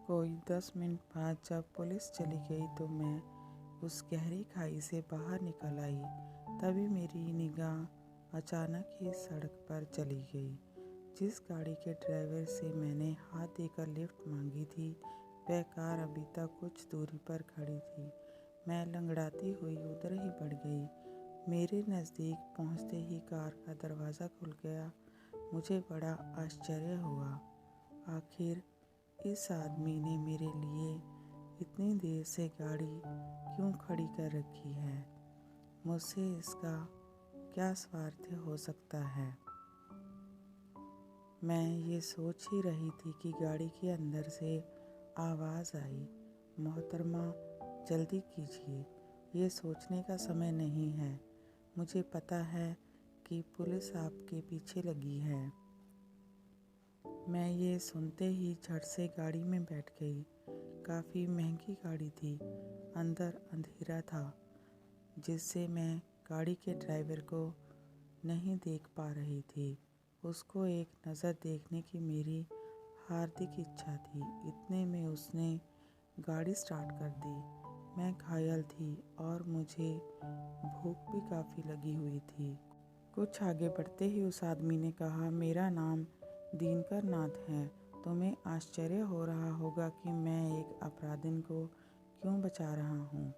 कोई 10 मिनट बाद जब पुलिस चली गई तो मैं उस गहरी खाई से बाहर निकल आई। तभी मेरी निगाह अचानक ही सड़क पर चली गई। जिस गाड़ी के ड्राइवर से मैंने हाथ देकर लिफ्ट मांगी थी, वह कार अभी तक कुछ दूरी पर खड़ी थी। मैं लंगड़ाती हुई उधर ही बढ़ गई। मेरे नज़दीक पहुंचते ही कार का दरवाज़ा खुल गया। मुझे बड़ा आश्चर्य हुआ। आखिर इस आदमी ने मेरे लिए इतनी देर से गाड़ी क्यों खड़ी कर रखी है? मुझसे इसका क्या स्वार्थ हो सकता है? मैं ये सोच ही रही थी कि गाड़ी के अंदर से आवाज़ आई, मोहतरमा जल्दी कीजिए, ये सोचने का समय नहीं है। मुझे पता है कि पुलिस आपके पीछे लगी है। मैं ये सुनते ही झट से गाड़ी में बैठ गई। काफ़ी महंगी गाड़ी थी। अंदर अंधेरा था, जिससे मैं गाड़ी के ड्राइवर को नहीं देख पा रही थी। उसको एक नज़र देखने की मेरी हार्दिक इच्छा थी। इतने में उसने गाड़ी स्टार्ट कर दी। मैं घायल थी और मुझे भूख भी काफ़ी लगी हुई थी। कुछ आगे बढ़ते ही उस आदमी ने कहा, मेरा नाम दिनकर नाथ है। तुम्हें आश्चर्य हो रहा होगा कि मैं एक अपराधी को क्यों बचा रहा हूँ,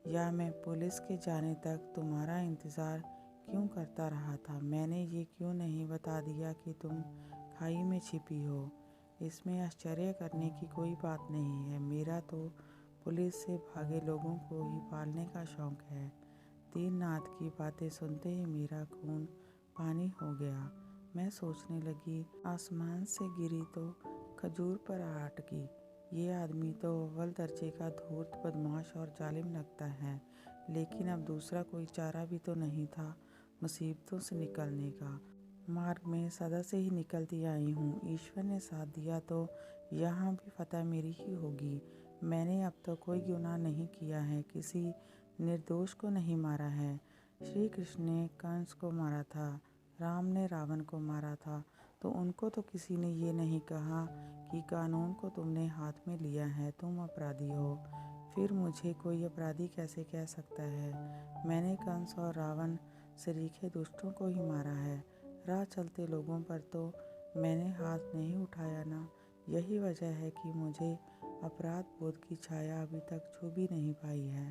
या मैं पुलिस के जाने तक तुम्हारा इंतज़ार क्यों करता रहा था। मैंने ये क्यों नहीं बता दिया कि तुम खाई में छिपी हो। इसमें आश्चर्य करने की कोई बात नहीं है। मेरा तो पुलिस से भागे लोगों को ही पालने का शौक़ है। दीननाथ की बातें सुनते ही मेरा खून पानी हो गया। मैं सोचने लगी, आसमान से गिरी तो खजूर पर आ अटकी। ये आदमी तो अव्वल दर्जे का धूर्त, बदमाश और जालिम लगता है, लेकिन अब दूसरा कोई चारा भी तो नहीं था मुसीबतों से निकलने का। मार्ग में सदा से ही निकलती आई हूँ। ईश्वर ने साथ दिया तो यहाँ भी फतह मेरी ही होगी। मैंने अब तो कोई गुनाह नहीं किया है, किसी निर्दोष को नहीं मारा है। श्री कृष्ण ने कंस को मारा था, राम ने रावण को मारा था, तो उनको तो किसी ने ये नहीं कहा कि कानून को तुमने हाथ में लिया है, तुम अपराधी हो। फिर मुझे कोई अपराधी कैसे कह सकता है? मैंने कंस और रावण सरीखे दुष्टों को ही मारा है। राह चलते लोगों पर तो मैंने हाथ नहीं उठाया ना। यही वजह है कि मुझे अपराध बोध की छाया अभी तक छू भी नहीं पाई है।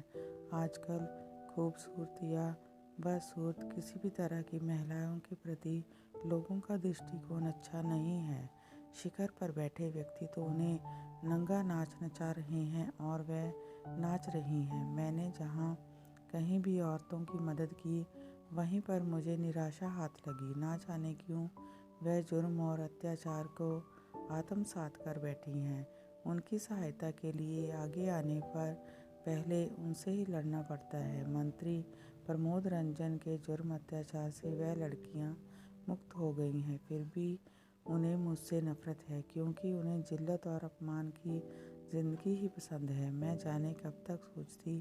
आजकल खूबसूरत या बदसूरत किसी भी तरह की महिलाओं के प्रति लोगों का दृष्टिकोण अच्छा नहीं है। शिखर पर बैठे व्यक्ति तो उन्हें नंगा नाच नचा रहे हैं और वह नाच रही हैं। मैंने जहाँ कहीं भी औरतों की मदद की, वहीं पर मुझे निराशा हाथ लगी। ना जाने क्यों वह जुर्म और अत्याचार को आत्मसात कर बैठी हैं। उनकी सहायता के लिए आगे आने पर पहले उनसे ही लड़ना पड़ता है। मंत्री प्रमोद रंजन के जुर्म अत्याचार से वह लड़कियां मुक्त हो गई हैं, फिर भी उन्हें मुझसे नफरत है, क्योंकि उन्हें जिल्लत और अपमान की ज़िंदगी ही पसंद है। मैं जाने कब तक सोचती,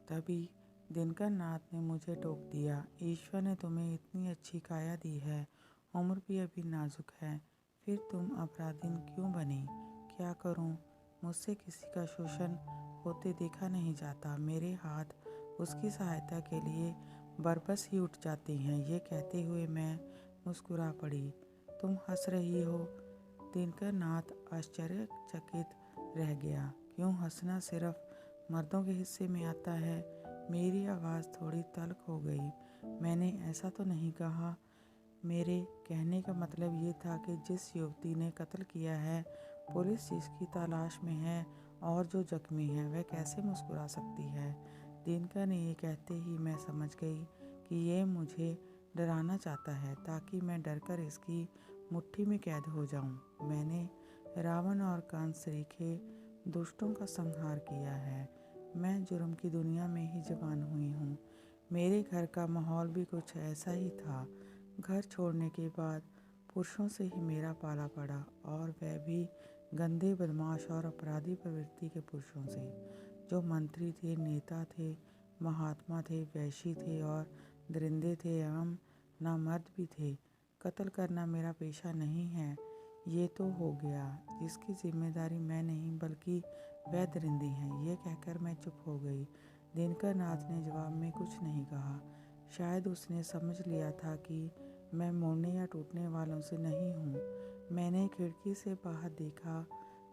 तभी दिनकर नाथ ने मुझे टोक दिया, ईश्वर ने तुम्हें इतनी अच्छी काया दी है, उम्र भी अभी नाजुक है, फिर तुम अपराधीन क्यों बनी? क्या करूं? मुझसे किसी का शोषण होते देखा नहीं जाता। मेरे हाथ उसकी सहायता के लिए बरबस ही उठ जाते हैं। ये कहते हुए मैं मुस्कुरा पड़ी। तुम हंस रही हो? दिनकर नाथ आश्चर्यचकित रह गया। क्यों हंसना सिर्फ मर्दों के हिस्से में आता है? मेरी आवाज़ थोड़ी तल्ख हो गई। मैंने ऐसा तो नहीं कहा। मेरे कहने का मतलब ये था कि जिस युवती ने कत्ल किया है, पुलिस जिसकी तलाश में है और जो जख्मी है, वह कैसे मुस्कुरा सकती है? दिनकर ने ये कहते ही मैं समझ गई कि ये मुझे डराना चाहता है, ताकि मैं डरकर इसकी मुट्ठी में कैद हो जाऊं। मैंने रावण और कंस सरीखे दुष्टों का संहार किया है। मैं जुर्म की दुनिया में ही जवान हुई हूँ। मेरे घर का माहौल भी कुछ ऐसा ही था। घर छोड़ने के बाद पुरुषों से ही मेरा पाला पड़ा, और वह भी गंदे, बदमाश और अपराधी प्रवृत्ति के पुरुषों से, जो मंत्री थे, नेता थे, महात्मा थे, वैश्य थे और दरिंदे थे, एवं नामर्द भी थे। कत्ल करना मेरा पेशा नहीं है, ये तो हो गया, जिसकी जिम्मेदारी मैं नहीं बल्कि वह दरिंदी हैं। ये कहकर मैं चुप हो गई। दिनकर नाथ ने जवाब में कुछ नहीं कहा। शायद उसने समझ लिया था कि मैं मुड़ने या टूटने वालों से नहीं हूँ। मैंने खिड़की से बाहर देखा।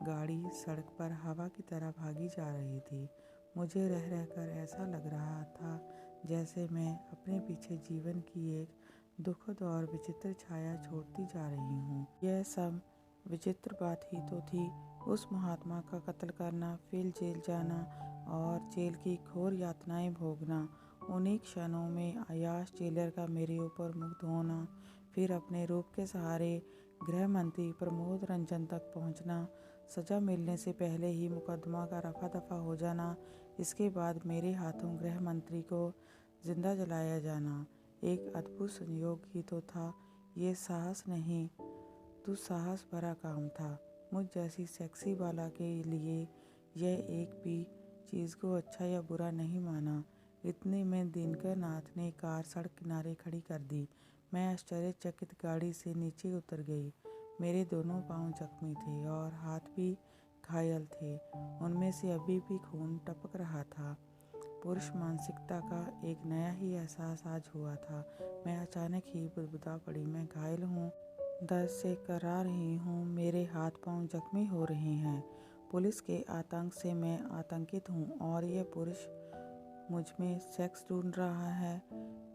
गाड़ी सड़क पर हवा की तरह भागी जा रही थी। मुझे रह रहकर ऐसा लग रहा था जैसे मैं अपने पीछे जीवन की एक दुखद और विचित्र छाया छोड़ती जा रही हूँ। यह सब विचित्र बात ही तो थी। उस महात्मा का कत्ल करना, फिर जेल जाना और जेल की घोर यातनाएं भोगना, उन्हीं क्षणों में अयाश जेलर का मेरे ऊपर मुग्ध होना, फिर अपने रूप के सहारे गृह मंत्री प्रमोद रंजन तक पहुंचना, सज़ा मिलने से पहले ही मुकदमा का रफा दफा हो जाना, इसके बाद मेरे हाथों गृह मंत्री को जिंदा जलाया जाना, एक अद्भुत संयोग ही तो था। ये साहस नहीं, दुस्साहस भरा काम था। मुझ जैसी सेक्सी बाला के लिए यह एक भी चीज़ को अच्छा या बुरा नहीं माना। इतने में दिनकर नाथ ने कार सड़क किनारे खड़ी कर दी। मैं आश्चर्यचकित गाड़ी से नीचे उतर गई। मेरे दोनों पांव जख्मी थे और हाथ भी घायल थे। उनमें से अभी भी खून टपक रहा था। पुरुष मानसिकता का एक नया ही एहसास आज हुआ था। मैं अचानक ही बुदबुदा पड़ी। मैं घायल हूँ, दर्द से करा रही हूँ, मेरे हाथ पांव जख्मी हो रहे हैं। पुलिस के आतंक से मैं आतंकित हूँ और यह पुरुष मुझ में सेक्स ढूंढ रहा है।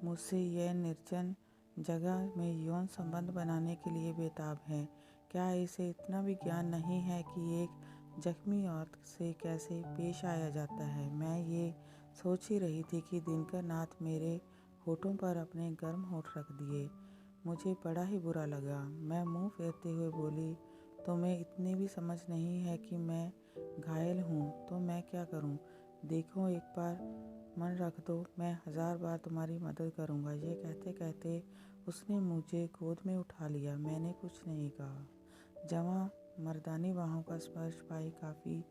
मुझसे यह निर्जन जगह में यौन संबंध बनाने के लिए बेताब है। क्या इसे इतना भी ज्ञान नहीं है कि एक जख्मी औरत से कैसे पेश आया जाता है? मैं ये सोच ही रही थी कि दिनकर नाथ मेरे होठों पर अपने गर्म होठ रख दिए। मुझे बड़ा ही बुरा लगा। मैं मुंह फेरते हुए बोली, तुम्हें इतनी भी समझ नहीं है कि मैं घायल हूँ तो मैं क्या करूँ? देखो, एक बार मन रख दो, मैं 1000 बार तुम्हारी मदद करूँगा। ये कहते कहते उसने मुझे गोद में उठा लिया। मैंने कुछ नहीं कहा। जवां मर्दानी बाहों का स्पर्श पाए काफ़ी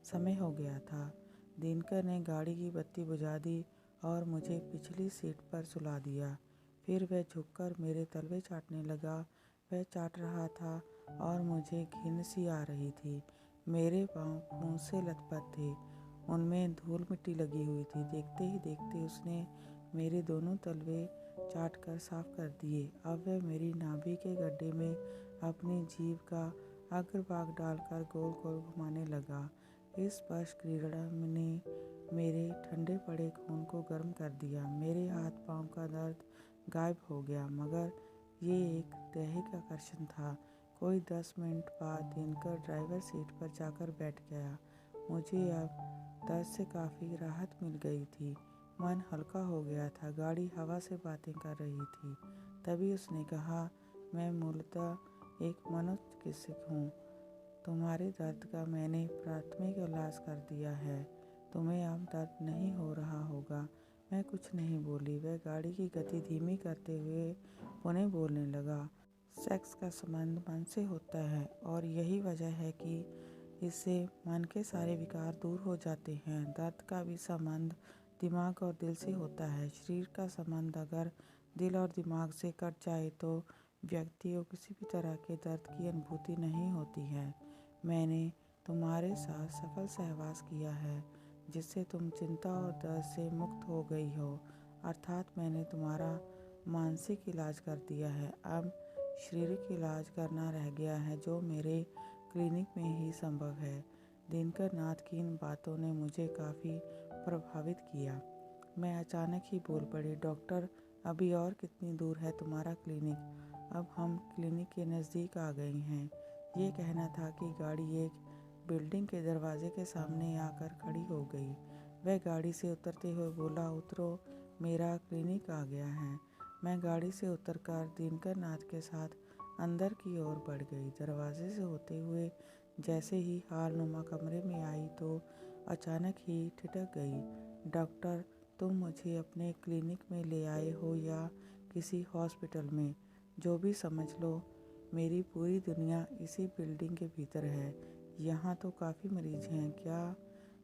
समय हो गया था। दिनकर ने गाड़ी की बत्ती बुझा दी और मुझे पिछली सीट पर सुला दिया। फिर वह झुककर मेरे तलवे चाटने लगा। वह चाट रहा था और मुझे घिन सी आ रही थी। मेरे पाँव खून से लथपथ थे, उनमें धूल मिट्टी लगी हुई थी। देखते ही देखते उसने मेरे दोनों तलवे चाट कर साफ कर दिए। अब वह मेरी नाभि के गड्ढे में अपनी जीभ का अग्रभाग डालकर गोल गोल घुमाने लगा। इस स्पर्श क्रीड़ा ने मेरे ठंडे पड़े खून को गर्म कर दिया। मेरे हाथ पांव का दर्द गायब हो गया, मगर ये एक दैहिक आकर्षण था। कोई 10 मिनट बाद दिनकर ड्राइवर सीट पर जाकर बैठ गया। मुझे अब दर्द से काफ़ी राहत मिल गई थी। मन हल्का हो गया था। गाड़ी हवा से बातें कर रही थी। तभी उसने कहा, मैं मूलतः एक मनोचिकित्सक हूँ। तुम्हारे दर्द का मैंने प्राथमिक इलाज कर दिया है। तुम्हें अब दर्द नहीं हो रहा होगा। मैं कुछ नहीं बोली। वह गाड़ी की गति धीमी करते हुए पुनः बोलने लगा, सेक्स का संबंध मन से होता है और यही वजह है कि इससे मन के सारे विकार दूर हो जाते हैं। दर्द का भी संबंध दिमाग और दिल से होता है। शरीर का संबंध अगर दिल और दिमाग से कट जाए तो व्यक्ति को किसी भी तरह के दर्द की अनुभूति नहीं होती है। मैंने तुम्हारे साथ सफल सहवास किया है जिससे तुम चिंता और दर्द से मुक्त हो गई हो। अर्थात मैंने तुम्हारा मानसिक इलाज कर दिया है। अब शारीरिक इलाज करना रह गया है, जो मेरे क्लिनिक में ही संभव है। दिनकर नाथ की इन बातों ने मुझे काफ़ी प्रभावित किया। मैं अचानक ही बोल पड़ी, डॉक्टर, अभी और कितनी दूर है तुम्हारा क्लिनिक? अब हम क्लिनिक के नज़दीक आ गए हैं। ये कहना था कि गाड़ी एक बिल्डिंग के दरवाजे के सामने आकर खड़ी हो गई। वह गाड़ी से उतरते हुए बोला, उतरो, मेरा क्लिनिक आ गया है। मैं गाड़ी से उतरकर दिनकर नाथ के साथ अंदर की ओर बढ़ गई। दरवाजे से होते हुए जैसे ही हालनुमा कमरे में आई तो अचानक ही ठिठक गई। डॉक्टर, तुम मुझे अपने क्लिनिक में ले आए हो या किसी हॉस्पिटल में? जो भी समझ लो, मेरी पूरी दुनिया इसी बिल्डिंग के भीतर है। यहाँ तो काफ़ी मरीज हैं। क्या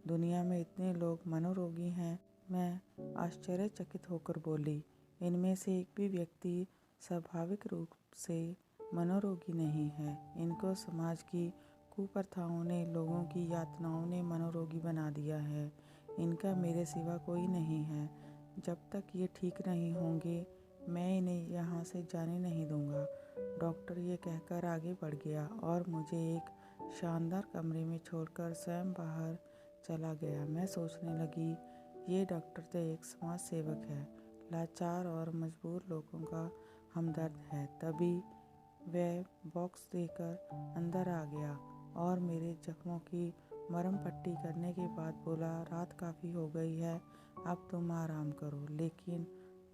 दुनिया में इतने लोग मनोरोगी हैं? मैं आश्चर्यचकित होकर बोली, इनमें से एक भी व्यक्ति स्वाभाविक रूप से मनोरोगी नहीं है। इनको समाज की कुप्रथाओं ने, लोगों की यातनाओं ने मनोरोगी बना दिया है। इनका मेरे सिवा कोई नहीं है। जब तक ये ठीक नहीं होंगे मैं इन्हें यहाँ से जाने नहीं दूँगा। डॉक्टर ये कहकर आगे बढ़ गया और मुझे एक शानदार कमरे में छोड़कर स्वयं बाहर चला गया। मैं सोचने लगी, ये डॉक्टर तो एक समाज सेवक है, लाचार और मजबूर लोगों का हमदर्द है। तभी वह बॉक्स देकर अंदर आ गया और मेरे जख्मों की मरहम पट्टी करने के बाद बोला, रात काफ़ी हो गई है, अब तुम आराम करो। लेकिन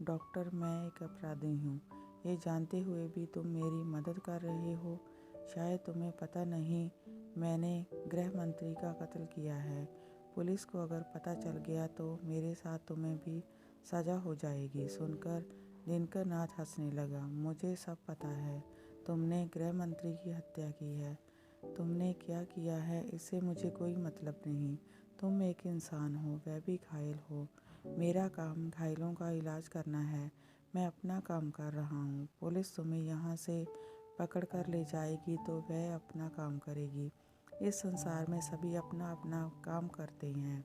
डॉक्टर, मैं एक अपराधी हूँ। ये जानते हुए भी तुम मेरी मदद कर रहे हो। शायद तुम्हें पता नहीं, मैंने गृह मंत्री का कत्ल किया है। पुलिस को अगर पता चल गया तो मेरे साथ तुम्हें भी सज़ा हो जाएगी। सुनकर दिनकर नाथ हंसने लगा। मुझे सब पता है, तुमने गृह मंत्री की हत्या की है। तुमने क्या किया है इससे मुझे कोई मतलब नहीं। तुम एक इंसान हो, वह भी घायल हो। मेरा काम घायलों का इलाज करना है। मैं अपना काम कर रहा हूँ। पुलिस तुम्हें यहाँ से पकड़ कर ले जाएगी तो वह अपना काम करेगी। इस संसार में सभी अपना अपना काम करते हैं।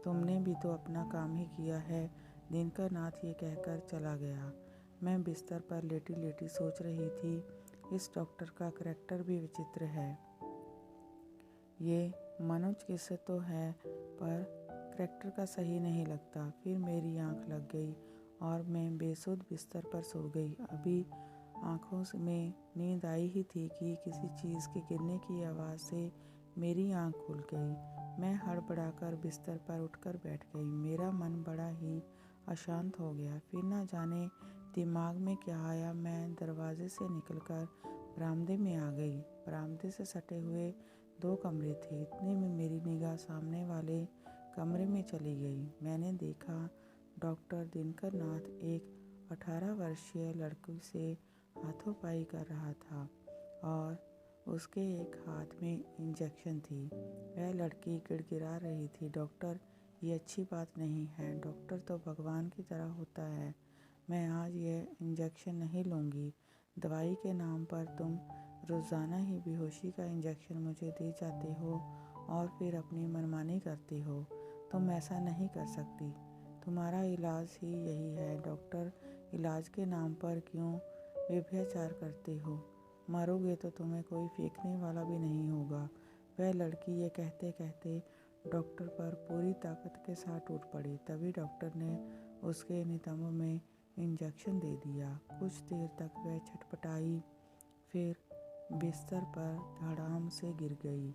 तुमने भी तो अपना काम ही किया है। दिनकर नाथ ये कहकर चला गया। मैं बिस्तर पर लेटी लेटी सोच रही थी, इस डॉक्टर का करैक्टर भी विचित्र है। ये मनोज किस्से तो है पर करैक्टर का सही नहीं लगता। फिर मेरी आंख लग गई और मैं बेसुध बिस्तर पर सो गई। अभी आँखों में नींद आई ही थी कि किसी चीज़ के गिरने की आवाज़ से मेरी आँख खुल गई। मैं हड़बड़ाकर बिस्तर पर उठकर बैठ गई। मेरा मन बड़ा ही अशांत हो गया। फिर न जाने दिमाग में क्या आया, मैं दरवाजे से निकलकर बरामदे में आ गई। बरामदे से सटे हुए 2 कमरे थे। इतने में मेरी निगाह सामने वाले कमरे में चली गई। मैंने देखा डॉक्टर दिनकर नाथ एक 18 वर्षीय लड़की से हाथोपाई कर रहा था और उसके एक हाथ में इंजेक्शन थी। वह लड़की गिड़गिड़ा रही थी, डॉक्टर, ये अच्छी बात नहीं है। डॉक्टर तो भगवान की तरह होता है। मैं आज यह इंजेक्शन नहीं लूँगी। दवाई के नाम पर तुम रोज़ाना ही बेहोशी का इंजेक्शन मुझे दे जाते हो और फिर अपनी मनमानी करते हो। तुम ऐसा नहीं कर सकती। तुम्हारा इलाज ही यही है। डॉक्टर, इलाज के नाम पर क्यों व्यभिचार करते हो? मरोगे तो तुम्हें कोई फेंकने वाला भी नहीं होगा। वह लड़की ये कहते कहते डॉक्टर पर पूरी ताकत के साथ टूट पड़ी। तभी डॉक्टर ने उसके नितंब में इंजेक्शन दे दिया। कुछ देर तक वह छटपटाई, फिर बिस्तर पर धड़ाम से गिर गई।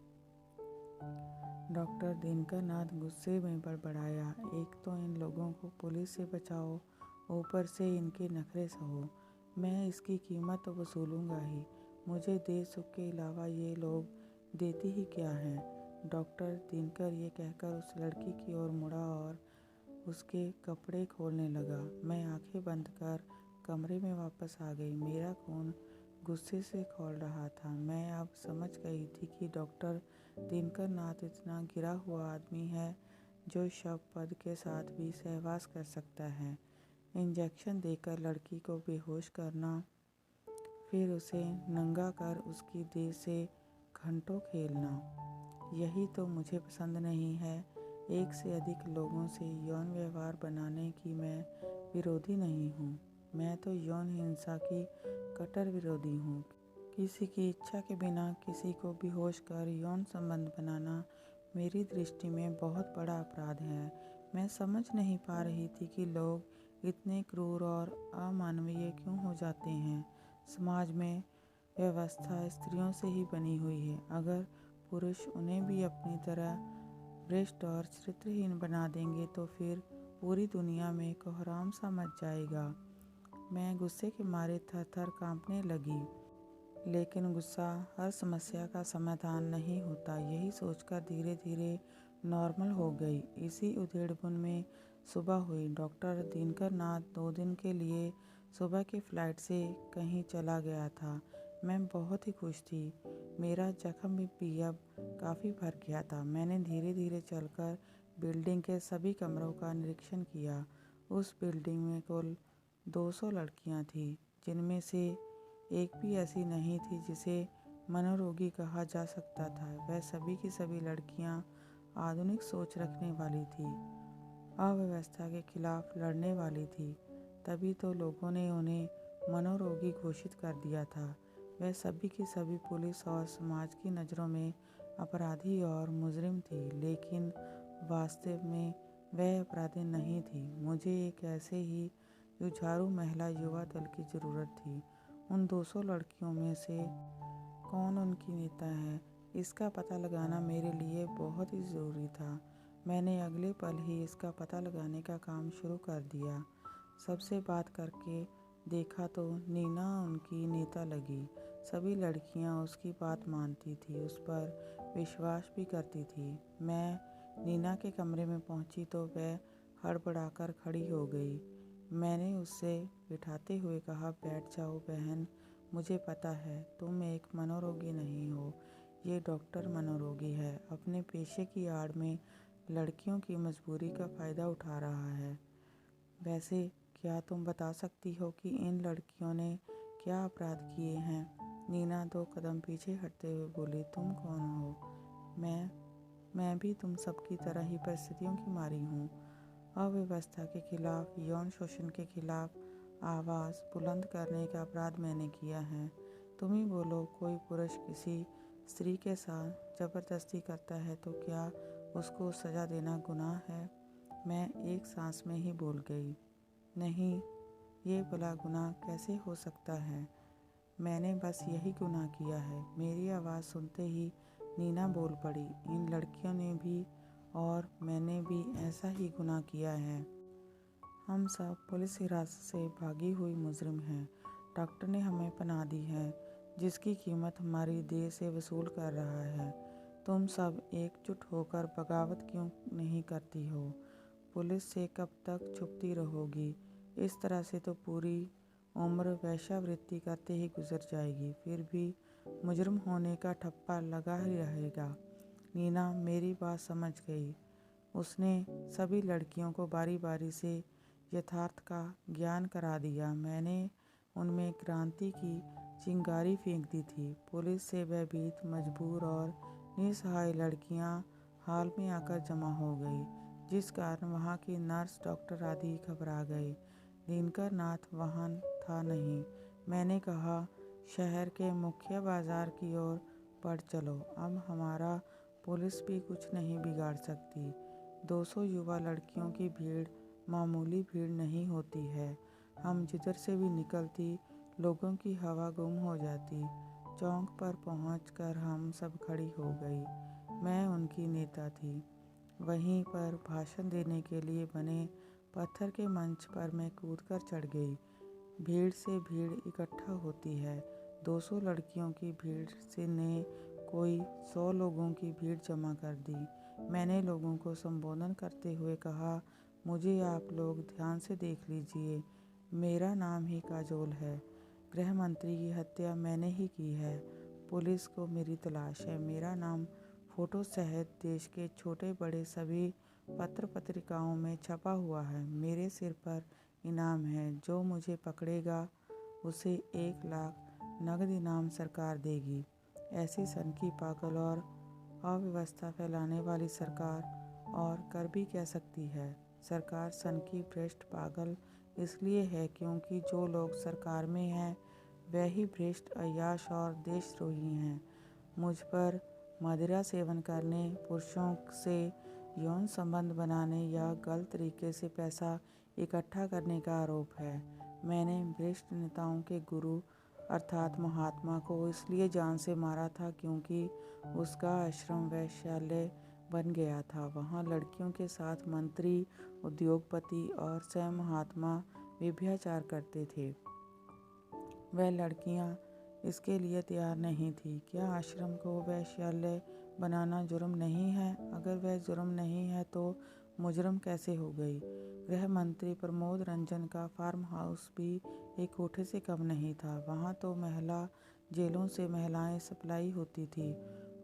डॉक्टर दिनकर नाथ गुस्से में बड़बड़ाया, एक तो इन लोगों को पुलिस से बचाओ, ऊपर से इनके नखरे सहो। मैं इसकी कीमत तो वसूलूंगा ही। मुझे देश सुख के अलावा ये लोग देते ही क्या हैं? डॉक्टर दिनकर ये कहकर उस लड़की की ओर मुड़ा और उसके कपड़े खोलने लगा। मैं आंखें बंद कर कमरे में वापस आ गई। मेरा खून गुस्से से खौल रहा था। मैं अब समझ गई थी कि डॉक्टर दिनकर नाथ इतना गिरा हुआ आदमी है जो शव पद के साथ भी सहवास कर सकता है। इंजेक्शन देकर लड़की को बेहोश करना, फिर उसे नंगा कर उसकी देह से घंटों खेलना, यही तो मुझे पसंद नहीं है। एक से अधिक लोगों से यौन व्यवहार बनाने की मैं विरोधी नहीं हूँ। मैं तो यौन हिंसा की कट्टर विरोधी हूँ। किसी की इच्छा के बिना किसी को बेहोश कर यौन संबंध बनाना मेरी दृष्टि में बहुत बड़ा अपराध है। मैं समझ नहीं पा रही थी कि लोग इतने क्रूर और अमानवीय क्यों हो जाते हैं। समाज में व्यवस्था स्त्रियों से ही बनी हुई है। अगर पुरुष उन्हें भी अपनी तरह भ्रष्ट और चरित्रहीन बना देंगे तो फिर पूरी दुनिया में कोहराम सा मच जाएगा। मैं गुस्से के मारे थर थर कांपने लगी। लेकिन गुस्सा हर समस्या का समाधान नहीं होता, यही सोचकर धीरे धीरे नॉर्मल हो गई। इसी उधेड़बुन में सुबह हुई। डॉक्टर दिनकर नाथ 2 दिन के लिए सुबह की फ़्लाइट से कहीं चला गया था। मैं बहुत ही खुश थी। मेरा जख्म भी अब काफ़ी भर गया था। मैंने धीरे धीरे चलकर बिल्डिंग के सभी कमरों का निरीक्षण किया। उस बिल्डिंग में कुल 200 लड़कियां थीं, जिनमें से एक भी ऐसी नहीं थी जिसे मनोरोगी कहा जा सकता था। वह सभी की सभी लड़कियां आधुनिक सोच रखने वाली थी, अव्यवस्था के खिलाफ लड़ने वाली थी। तभी तो लोगों ने उन्हें मनोरोगी घोषित कर दिया था। वह सभी की सभी पुलिस और समाज की नज़रों में अपराधी और मुजरिम थी, लेकिन वास्तव में वह अपराधी नहीं थी। मुझे एक ऐसे ही जुझारू महिला युवा दल की ज़रूरत थी। उन 200 लड़कियों में से कौन उनकी नेता है, इसका पता लगाना मेरे लिए बहुत ही ज़रूरी था। मैंने अगले पल ही इसका पता लगाने का काम शुरू कर दिया। सबसे बात करके देखा तो नीना उनकी नेता लगी। सभी लड़कियां उसकी बात मानती थी, उस पर विश्वास भी करती थी। मैं नीना के कमरे में पहुंची तो वह हड़बड़ाकर खड़ी हो गई। मैंने उससे बिठाते हुए कहा, बैठ जाओ बहन, मुझे पता है तुम एक मनोरोगी नहीं हो, ये डॉक्टर मनोरोगी है। अपने पेशे की आड़ में लड़कियों की मजबूरी का फ़ायदा उठा रहा है। वैसे क्या तुम बता सकती हो कि इन लड़कियों ने क्या अपराध किए हैं? नीना 2 कदम पीछे हटते हुए बोली, तुम कौन हो? मैं भी तुम सबकी तरह ही परिस्थितियों की मारी हूँ। अव्यवस्था के खिलाफ, यौन शोषण के खिलाफ आवाज़ बुलंद करने का अपराध मैंने किया है। तुम ही बोलो, कोई पुरुष किसी स्त्री के साथ जबरदस्ती करता है तो क्या उसको सज़ा देना गुनाह है? मैं एक सांस में ही बोल गई, नहीं, ये भला गुनाह कैसे हो सकता है? मैंने बस यही गुनाह किया है। मेरी आवाज़ सुनते ही नीना बोल पड़ी, इन लड़कियों ने भी और मैंने भी ऐसा ही गुनाह किया है। हम सब पुलिस हिरासत से भागी हुई मुजरिम हैं। डॉक्टर ने हमें पनाह दी है, जिसकी कीमत हमारी देह से वसूल कर रहा है। तुम सब एकजुट होकर बगावत क्यों नहीं करती हो? पुलिस से कब तक छुपती रहोगी? इस तरह से तो पूरी उम्र वेश्यावृत्ति करते ही गुजर जाएगी, फिर भी मुजरिम होने का ठप्पा लगा ही रहेगा। नीना मेरी बात समझ गई। उसने सभी लड़कियों को बारी बारी से यथार्थ का ज्ञान करा दिया। मैंने उनमें क्रांति की चिंगारी फेंक दी थी। पुलिस से भयभीत, मजबूर और निसहाय लड़कियां हाल में आकर जमा हो गई, जिस कारण वहाँ की नर्स, डॉक्टर आदि घबरा गए। दिनकर नाथ वहाँ था नहीं। मैंने कहा, शहर के मुख्य बाजार की ओर बढ़ चलो, अब हमारा पुलिस भी कुछ नहीं बिगाड़ सकती। 200 युवा लड़कियों की भीड़ मामूली भीड़ नहीं होती है। हम जिधर से भी निकलती, लोगों की हवा गुम हो जाती। चौक पर पहुंचकर हम सब खड़ी हो गई। मैं उनकी नेता थी। वहीं पर भाषण देने के लिए बने पत्थर के मंच पर मैं कूदकर चढ़ गई। भीड़ से भीड़ इकट्ठा होती है। 200 लड़कियों की भीड़ से ने कोई 100 लोगों की भीड़ जमा कर दी। मैंने लोगों को संबोधन करते हुए कहा, मुझे आप लोग ध्यान से देख लीजिए, मेरा नाम ही काजोल है। गृह मंत्री की हत्या मैंने ही की है। पुलिस को मेरी तलाश है। मेरा नाम फोटो सहित देश के छोटे बड़े सभी पत्र पत्रिकाओं में छपा हुआ है। मेरे सिर पर इनाम है। जो मुझे पकड़ेगा उसे 1 लाख नगद इनाम सरकार देगी। ऐसी सनकी, पागल और अव्यवस्था फैलाने वाली सरकार और कर भी क्या सकती है? सरकार सनकी, भ्रष्ट, पागल इसलिए है क्योंकि जो लोग सरकार में हैं वह ही भ्रष्ट, अय्याश और देशद्रोही हैं। मुझ पर मदिरा सेवन करने, पुरुषों से यौन संबंध बनाने या गलत तरीके से पैसा इकट्ठा करने का आरोप है। मैंने भ्रष्ट नेताओं के गुरु अर्थात महात्मा को इसलिए जान से मारा था क्योंकि उसका आश्रम वैश्यालय बन गया था। वहाँ लड़कियों के साथ मंत्री, उद्योगपति और स्वयं महात्मा व्यभिचार करते थे। वह लड़कियाँ इसके लिए तैयार नहीं थी। क्या आश्रम को वैश्यालय बनाना जुर्म नहीं है? अगर वह जुर्म नहीं है तो मुजरम कैसे हो गई? गृह मंत्री प्रमोद रंजन का फार्म हाउस भी एक कोठे से कम नहीं था। वहाँ तो महिला जेलों से महिलाएं सप्लाई होती थी।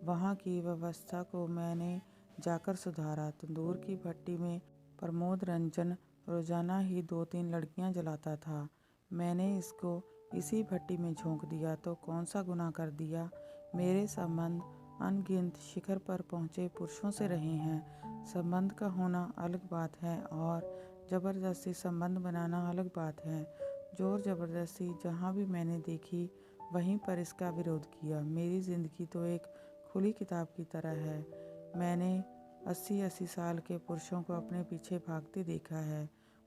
वहाँ की व्यवस्था को मैंने जाकर सुधारा। तंदूर की भट्टी में प्रमोद रंजन रोजाना ही 2-3 लड़कियाँ जलाता था। मैंने इसको इसी भट्टी में झोंक दिया तो कौन सा गुनाह कर दिया। मेरे संबंध अनगिनत शिखर पर पहुँचे पुरुषों से रहे हैं। संबंध का होना अलग बात है और ज़बरदस्ती संबंध बनाना अलग बात है। जोर ज़बरदस्ती जहाँ भी मैंने देखी वहीं पर इसका विरोध किया। मेरी ज़िंदगी तो एक खुली किताब की तरह है। मैंने 80-80 साल के पुरुषों को अपने पीछे भागते देखा है।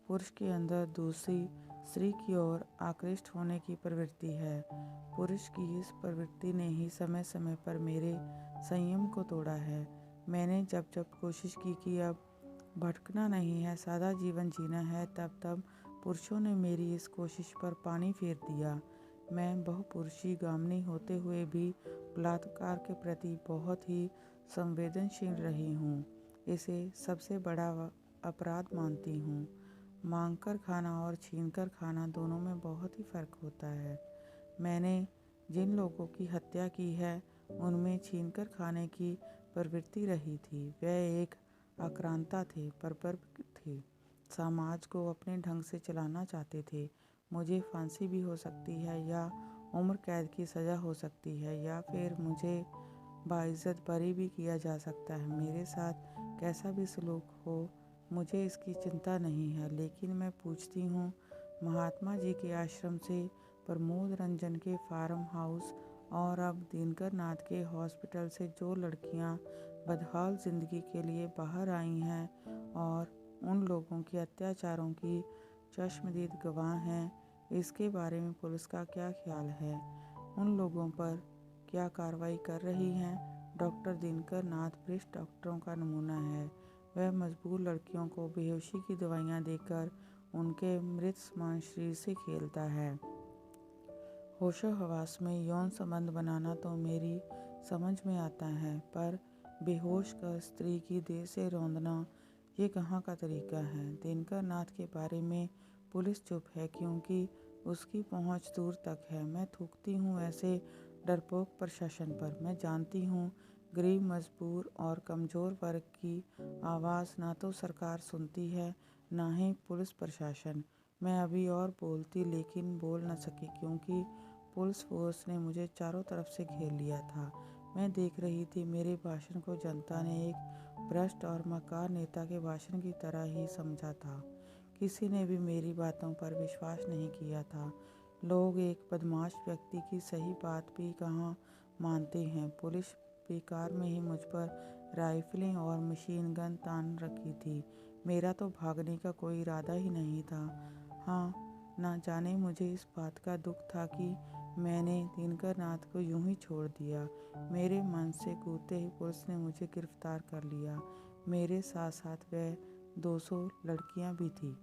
पुरुष के अंदर दूसरी स्त्री की ओर आकृष्ट होने की प्रवृत्ति है। पुरुष की इस प्रवृत्ति ने ही समय समय पर मेरे संयम को तोड़ा है। मैंने जब जब कोशिश की कि अब भटकना नहीं है, सादा जीवन जीना है, तब तब पुरुषों ने मेरी इस कोशिश पर पानी फेर दिया। मैं बहुपुरुषी गामिनी होते हुए भी बलात्कार के प्रति बहुत ही संवेदनशील रही हूँ। इसे सबसे बड़ा अपराध मानती हूँ। मांगकर खाना और छीनकर खाना दोनों में बहुत ही फ़र्क होता है। मैंने जिन लोगों की हत्या की है उनमें छीनकर खाने की प्रवृत्ति रही थी। वह एक आक्रांता थे, परपर थे, समाज को अपने ढंग से चलाना चाहते थे। मुझे फांसी भी हो सकती है या उम्र कैद की सज़ा हो सकती है या फिर मुझे बाइज्जत बरी भी किया जा सकता है। मेरे साथ कैसा भी सलूक हो मुझे इसकी चिंता नहीं है। लेकिन मैं पूछती हूँ, महात्मा जी के आश्रम से, प्रमोद रंजन के फार्म हाउस और अब दिनकर नाथ के हॉस्पिटल से जो लड़कियाँ बदहाल ज़िंदगी के लिए बाहर आई हैं और उन लोगों के अत्याचारों की चश्मदीद गवाह हैं, इसके बारे में पुलिस का क्या ख्याल है? उन लोगों पर क्या कार्रवाई कर रही हैं? डॉक्टर दिनकर नाथ भ्रष्ट डॉक्टरों का नमूना है। वह मजबूर लड़कियों को बेहोशी की दवाइयाँ देकर उनके मृत समान शरीर से खेलता है। होशो हवास में यौन संबंध बनाना तो मेरी समझ में आता है, पर बेहोश कर स्त्री की देह से रौंदना ये कहाँ का तरीका है? दिनकर नाथ के बारे में पुलिस चुप है क्योंकि उसकी पहुंच दूर तक है। मैं थूकती हूँ ऐसे डरपोक प्रशासन पर। मैं जानती हूँ गरीब, मजबूर और कमज़ोर वर्ग की आवाज़ ना तो सरकार सुनती है ना ही पुलिस प्रशासन। मैं अभी और बोलती लेकिन बोल न सकी क्योंकि पुलिस फोर्स ने मुझे चारों तरफ से घेर लिया था। मैं देख रही थी मेरे भाषण को जनता ने एक भ्रष्ट और मक्कार नेता के भाषण की तरह ही समझा था। किसी ने भी मेरी बातों पर विश्वास नहीं किया था। लोग एक बदमाश व्यक्ति की सही बात भी कहाँ मानते हैं। पुलिस बेकार में ही मुझ पर राइफलें और मशीन गन तान रखी थी। मेरा तो भागने का कोई इरादा ही नहीं था। हाँ, ना जाने मुझे इस बात का दुख था कि मैंने दिनकर नाथ को यूं ही छोड़ दिया। मेरे मन से कूदते ही पुलिस ने मुझे गिरफ्तार कर लिया। मेरे साथ साथ वह 200 लड़कियां भी थी।